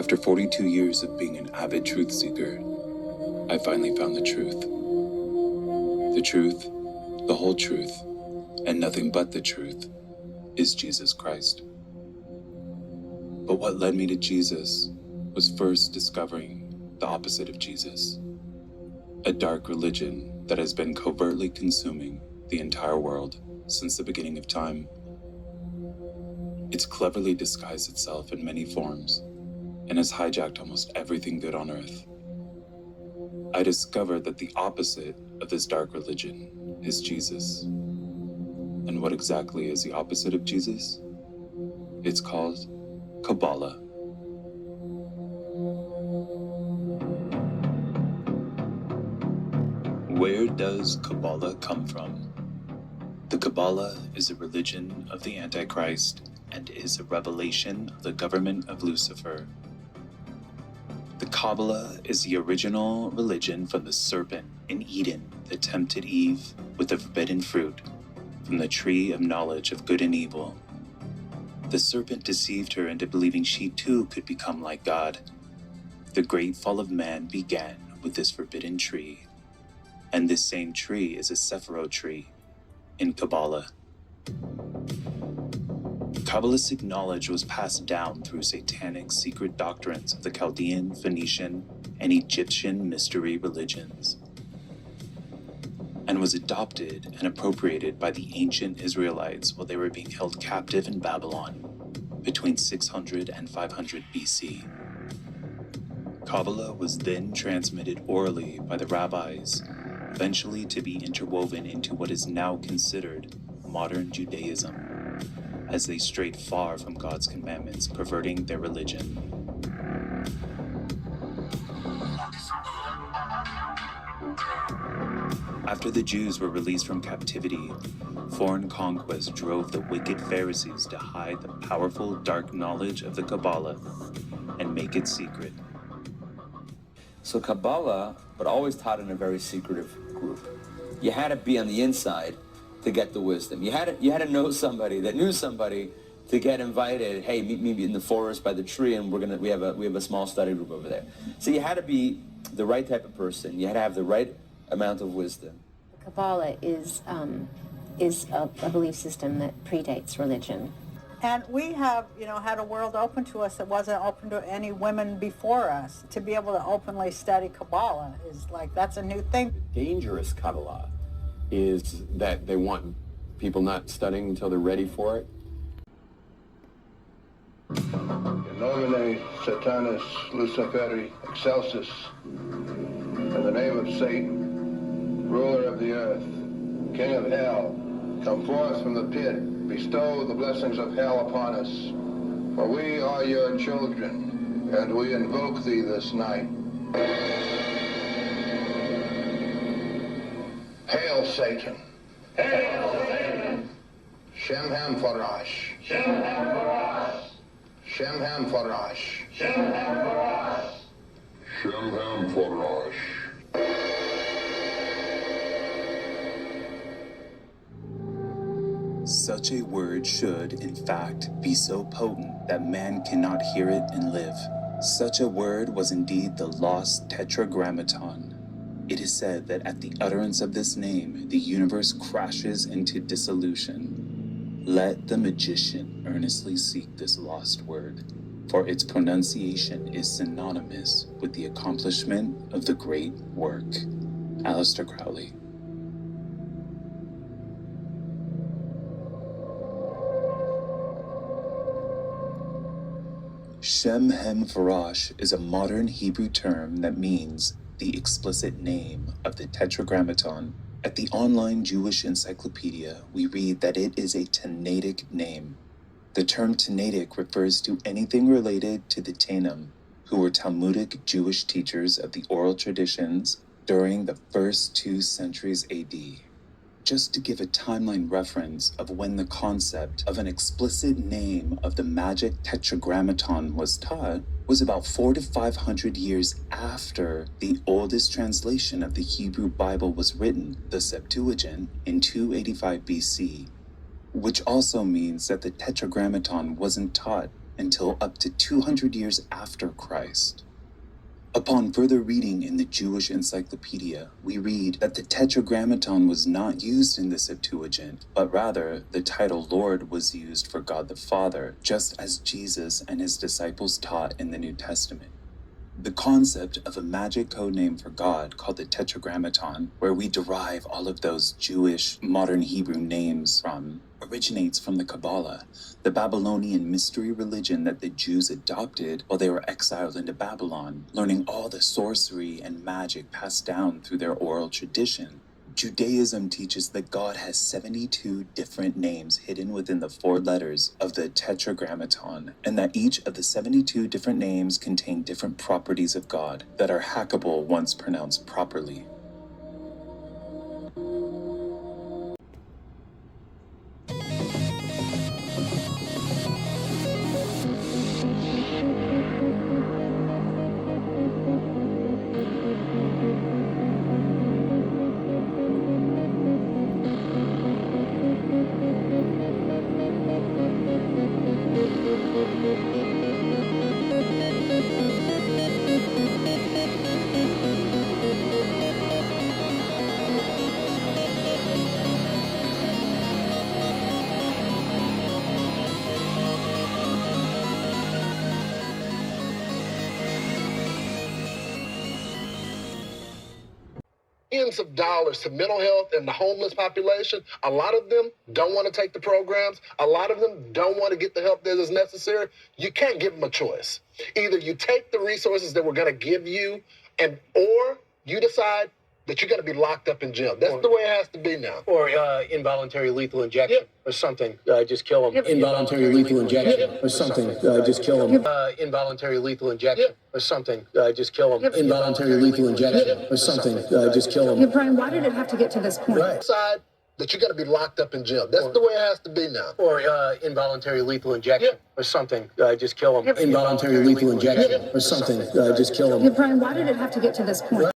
After 42 years of being an avid truth seeker, I finally found the truth. The truth, the whole truth, and nothing but the truth, is Jesus Christ. But what led me to Jesus was first discovering the opposite of Jesus, a dark religion that has been covertly consuming the entire world since the beginning of time. It's cleverly disguised itself in many forms and has hijacked almost everything good on earth. I discovered that the opposite of this dark religion is Jesus. And what exactly is the opposite of Jesus? It's called Kabbalah. Where does Kabbalah come from? The Kabbalah is a religion of the Antichrist and is a revelation of the government of Lucifer. The Kabbalah is the original religion from the serpent in Eden that tempted Eve with the forbidden fruit from the tree of knowledge of good and evil. The serpent deceived her into believing she too could become like God. The great fall of man began with this forbidden tree, and this same tree is a Sephiroth tree in Kabbalah. Kabbalistic knowledge was passed down through satanic secret doctrines of the Chaldean, Phoenician, and Egyptian mystery religions, and was adopted and appropriated by the ancient Israelites while they were being held captive in Babylon between 600 and 500 BC. Kabbalah was then transmitted orally by the rabbis, eventually to be interwoven into what is now considered modern Judaism, as they strayed far from God's commandments, perverting their religion. After the Jews were released from captivity, foreign conquest drove the wicked Pharisees to hide the powerful dark knowledge of the Kabbalah and make it secret. So Kabbalah, but always taught in a very secretive group. You had to be on the inside to get the wisdom. You had to know somebody that knew somebody to get invited. Hey, meet me in the forest by the tree, and we have a small study group over there. So you had to be the right type of person. You had to have the right amount of wisdom. Kabbalah is a belief system that predates religion. And we have, had a world open to us that wasn't open to any women before us. To be able to openly study Kabbalah is that's a new thing. Dangerous Kabbalah is that they want people not studying until they're ready for it. In nomine Satanis Luciferi Excelsis, in the name of Satan, ruler of the earth, king of hell, come forth from the pit, bestow the blessings of hell upon us, for we are your children, and we invoke thee this night. Hail Satan! Hail Satan! Shemham Farash! Shemham Farash! Shemham Farash! Shemham Farash! Shemham Farash! Such a word should, in fact, be so potent that man cannot hear it and live. Such a word was indeed the lost Tetragrammaton. It is said that at the utterance of this name, the universe crashes into dissolution. Let the magician earnestly seek this lost word, for its pronunciation is synonymous with the accomplishment of the great work. Aleister Crowley. Shem-Hem Farash is a modern Hebrew term that means the explicit name of the Tetragrammaton. At the online Jewish encyclopedia, we read that it is a Tanaitic name. The term Tanaitic refers to anything related to the Tainim, who were Talmudic Jewish teachers of the oral traditions during the first 2 centuries AD. Just to give a timeline reference of when the concept of an explicit name of the magic Tetragrammaton was taught was about 400 to 500 years after the oldest translation of the Hebrew Bible was written, the Septuagint, in 285 BC, which also means that the Tetragrammaton wasn't taught until up to 200 years after Christ. Upon further reading in the Jewish Encyclopedia, we read that the Tetragrammaton was not used in the Septuagint, but rather the title Lord was used for God the Father, just as Jesus and his disciples taught in the New Testament. The concept of a magic code name for God called the Tetragrammaton, where we derive all of those Jewish modern Hebrew names from, originates from the Kabbalah, the Babylonian mystery religion that the Jews adopted while they were exiled into Babylon, learning all the sorcery and magic passed down through their oral tradition. Judaism teaches that God has 72 different names hidden within the 4 letters of the Tetragrammaton, and that each of the 72 different names contain different properties of God that are hackable once pronounced properly. Millions of dollars to mental health and the homeless population. A lot of them don't want to take the programs. A lot of them don't want to get the help that is necessary. You can't give them a choice. Either you take the resources that we're going to give you, or you decide that you're going to be locked up in jail. That's the way it has to be now. Or involuntary lethal injection or something. Just kill them. Involuntary lethal injection or something. Just kill them. Involuntary lethal injection or something. Just kill them. Involuntary lethal injection or something. Just kill them. Yeah, Brian, why did it have to get to this point? Decide that you're going to be locked up in jail. That's the way it has to be now. Or involuntary lethal injection or something. Just kill them. Involuntary lethal injection or something. Just kill them. Yeah, Brian, why did it have to get to this point?